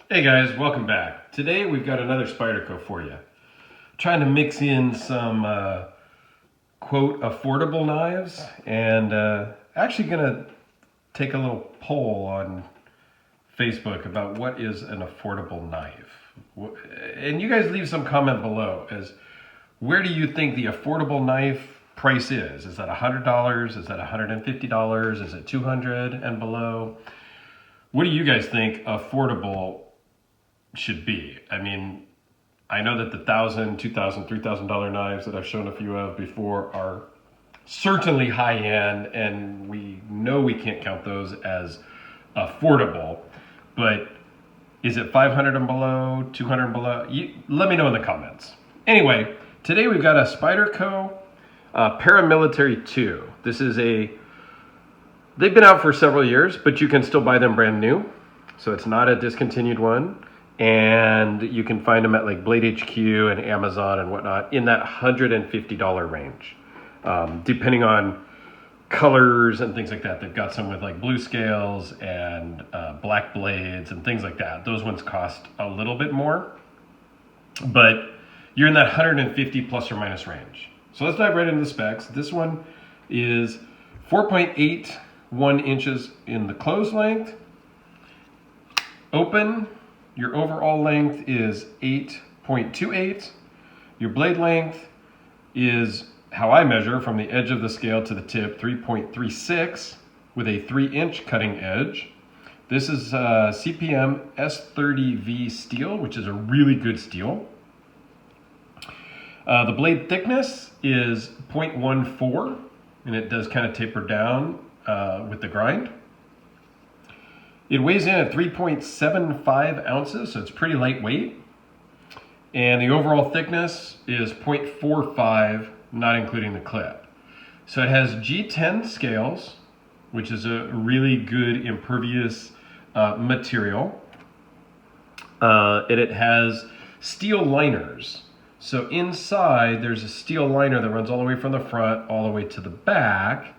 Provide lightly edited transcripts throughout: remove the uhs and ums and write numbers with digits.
Hey guys, welcome back. Today we've got another Spyderco for you. Trying to mix in some quote affordable knives and actually gonna take a little poll on Facebook about what is an affordable knife. And you guys leave some comment below as where do you think the affordable knife price is? Is that $100? Is that $150? Is it $200 and below? What do you guys think affordable should be? I mean, I know that the $1,000, $2,000, $3,000 knives that I've shown a few of before are certainly high end, and we know we can't count those as affordable. But is it 500 and below, 200 and below? Let me know in the comments. Anyway, today we've got a Spyderco Paramilitary 2. They've been out for several years, but you can still buy them brand new. So it's not a discontinued one. And you can find them at like Blade HQ and Amazon and whatnot in that $150 range, depending on colors and things like that. They've got some with like blue scales and black blades and things like that. Those ones cost a little bit more, but you're in that 150 plus or minus range. So let's dive right into the specs. This one is 4.81 inches in the closed length. Open, your overall length is 8.28. Your blade length is, how I measure, from the edge of the scale to the tip, 3.36 with a 3-inch cutting edge. This is CPM S30V steel, which is a really good steel. The blade thickness is 0.14, and it does kind of taper down with the grind. It weighs in at 3.75 ounces, so it's pretty lightweight. And the overall thickness is 0.45, not including the clip. So it has G10 scales, which is a really good impervious material. And it has steel liners. So inside there's a steel liner that runs all the way from the front all the way to the back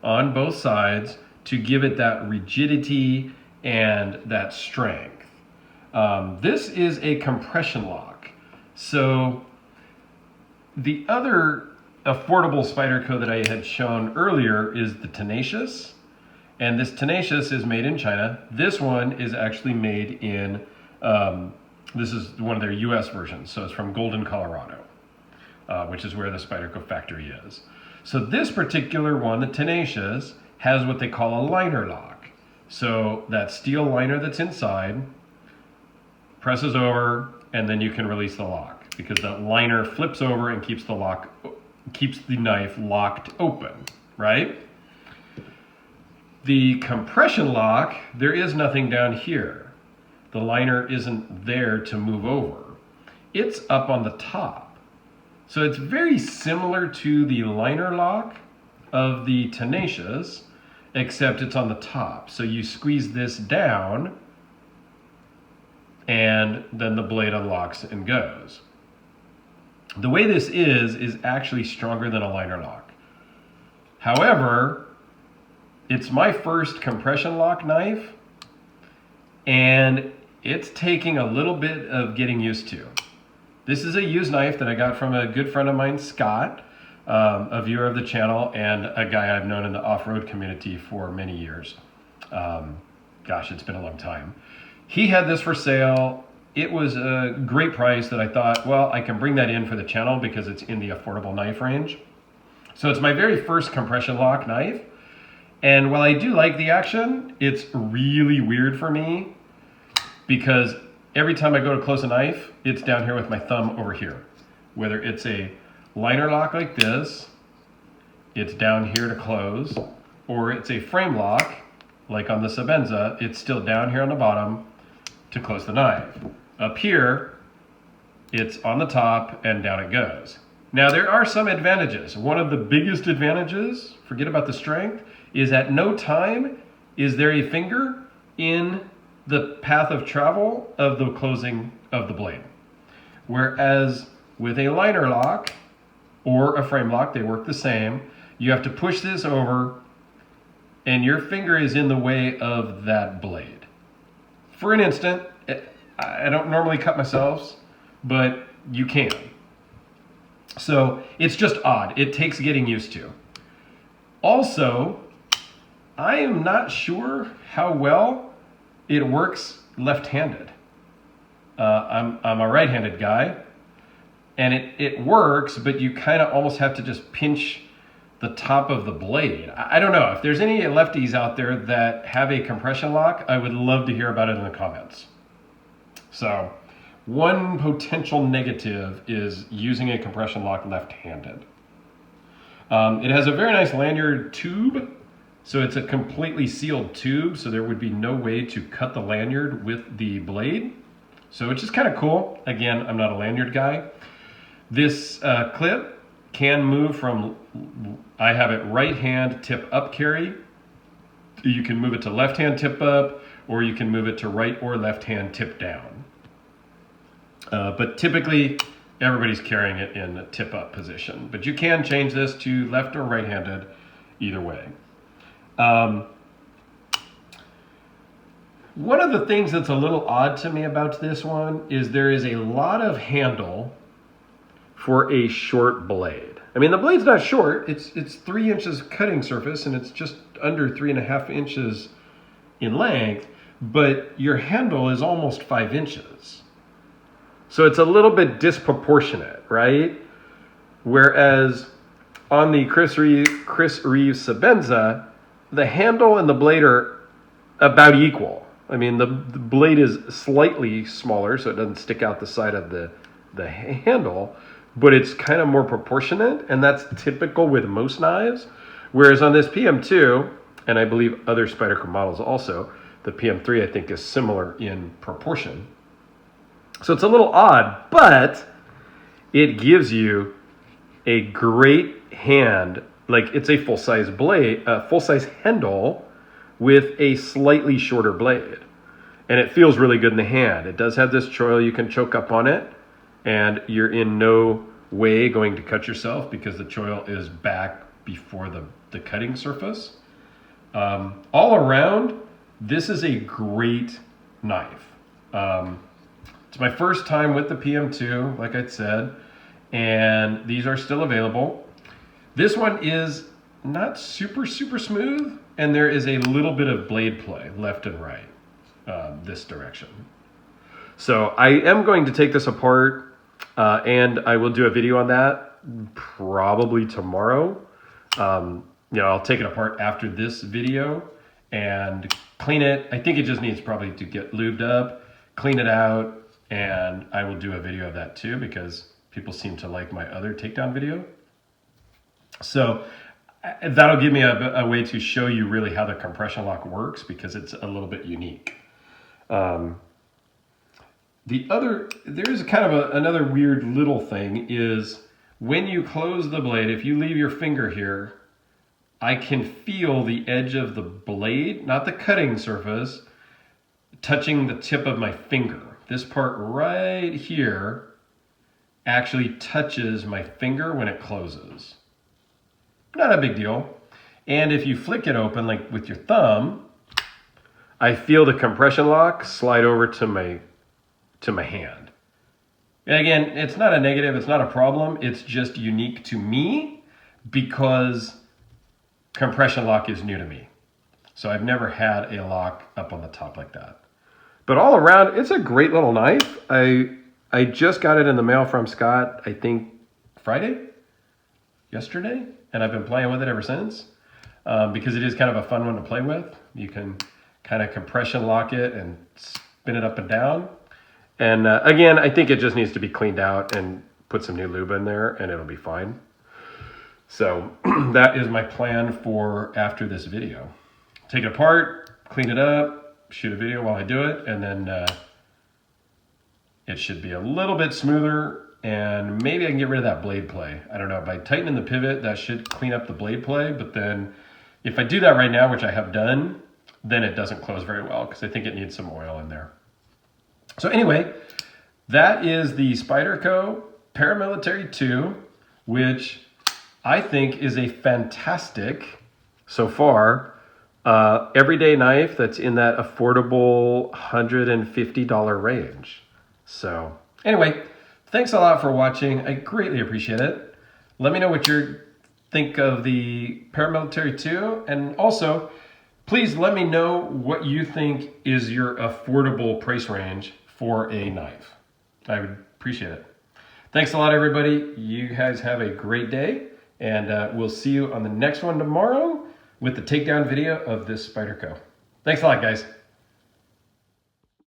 on both sides to give it that rigidity and that strength. This is a compression lock. So the other affordable Spyderco that I had shown earlier is the Tenacious, and this Tenacious is made in China. This one is actually made in, this is one of their US versions, so it's from Golden, Colorado, which is where the Spyderco factory is. So this particular one, the Tenacious, has what they call a liner lock. So that steel liner that's inside presses over, and then you can release the lock because that liner flips over and keeps the knife locked open, right? The compression lock, there is nothing down here. The liner isn't there to move over. It's up on the top. So it's very similar to the liner lock of the Tenacious, except it's on the top. So you squeeze this down and then the blade unlocks and goes. The way this is actually stronger than a liner lock. However, it's my first compression lock knife and it's taking a little bit of getting used to. This is a used knife that I got from a good friend of mine, Scott, a viewer of the channel and a guy I've known in the off-road community for many years. Gosh, it's been a long time. He had this for sale. It was a great price that I thought, well, I can bring that in for the channel because it's in the affordable knife range. So it's my very first compression lock knife. And while I do like the action, it's really weird for me because every time I go to close a knife, it's down here with my thumb over here. Whether it's a liner lock like this, it's down here to close, or it's a frame lock like on the Sabenza, it's still down here on the bottom to close the knife. Up here, it's on the top and down it goes. Now there are some advantages. One of the biggest advantages, forget about the strength, is at no time is there a finger in the path of travel of the closing of the blade. Whereas with a liner lock, or a frame lock, they work the same. You have to push this over and your finger is in the way of that blade. For an instant, I don't normally cut myself, but you can. So it's just odd. It takes getting used to. Also, I am not sure how well it works left-handed. I'm a right-handed guy, and it works, but you kind of almost have to just pinch the top of the blade. I don't know. If there's any lefties out there that have a compression lock, I would love to hear about it in the comments. So, one potential negative is using a compression lock left-handed. It has a very nice lanyard tube, so it's a completely sealed tube, so there would be no way to cut the lanyard with the blade. So it's just kind of cool. Again, I'm not a lanyard guy. This clip can move from, I have it right hand tip up carry. You can move it to left hand tip up, or you can move it to right or left hand tip down. But typically, everybody's carrying it in a tip up position. But you can change this to left or right handed, either way. One of the things that's a little odd to me about this one is there is a lot of handle for a short blade. I mean, the blade's not short, it's 3 inches cutting surface, and it's just under 3.5 inches in length, but your handle is almost 5 inches. So it's a little bit disproportionate, right? Whereas on the Chris Reeves Sebenza, the handle and the blade are about equal. I mean, the blade is slightly smaller, so it doesn't stick out the side of the handle, but it's kind of more proportionate, and that's typical with most knives. Whereas on this PM2, and I believe other Spyderco models also, the PM3 I think is similar in proportion. So it's a little odd, but it gives you a great hand, like it's a full-size blade, a full-size handle with a slightly shorter blade. And it feels really good in the hand. It does have this choil, you can choke up on it, and you're in no way going to cut yourself because the choil is back before the cutting surface. All around, this is a great knife. It's my first time with the PM2, like I said, and these are still available. This one is not super smooth, and there is a little bit of blade play left and right this direction. So I am going to take this apart, and I will do a video on that probably tomorrow. I'll take it apart after this video and clean it. I think it just needs probably to get lubed up, clean it out, and I will do a video of that too because people seem to like my other takedown video. So that'll give me a way to show you really how the compression lock works because it's a little bit unique. There's kind of another weird little thing is when you close the blade, if you leave your finger here, I can feel the edge of the blade, not the cutting surface, touching the tip of my finger. This part right here actually touches my finger when it closes. Not a big deal. And if you flick it open, like with your thumb, I feel the compression lock slide over to my hand. And again, it's not a negative, it's not a problem, it's just unique to me because compression lock is new to me. So I've never had a lock up on the top like that. But all around, it's a great little knife. I just got it in the mail from Scott, I think yesterday, and I've been playing with it ever since because it is kind of a fun one to play with. You can kind of compression lock it and spin it up and down. And again, I think it just needs to be cleaned out and put some new lube in there and it'll be fine. So that is my plan for after this video. Take it apart, clean it up, shoot a video while I do it, and then it should be a little bit smoother and maybe I can get rid of that blade play. I don't know, by tightening the pivot, that should clean up the blade play, but then if I do that right now, which I have done, then it doesn't close very well because I think it needs some oil in there. So anyway, that is the Spyderco Paramilitary 2, which I think is a fantastic, so far, everyday knife that's in that affordable $150 range. So anyway, thanks a lot for watching. I greatly appreciate it. Let me know what you think of the Paramilitary 2, and also please let me know what you think is your affordable price range for a knife. I would appreciate it. Thanks a lot, everybody. You guys have a great day, and we'll see you on the next one tomorrow with the takedown video of this Spyderco. Thanks a lot, guys.